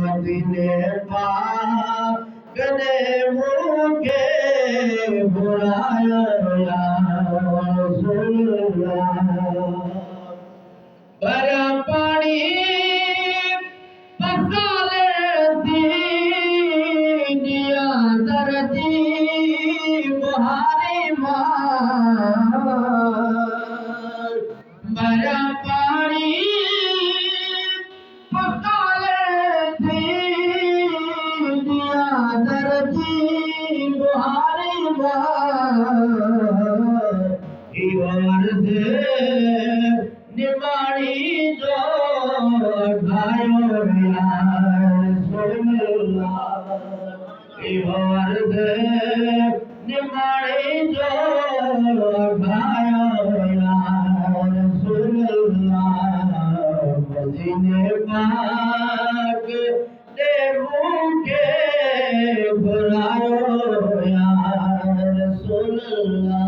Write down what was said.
मदीने पाक ने मुझे बुलाया या रसूलल्लाह। बड़ा पानी पसाले दिया दर्दी बुहारी मार। बड़ा पानी निमाणी जो ढायो निमाणी जो मदीने पाक ने मुझे बुलायो या रसूलल्लाह।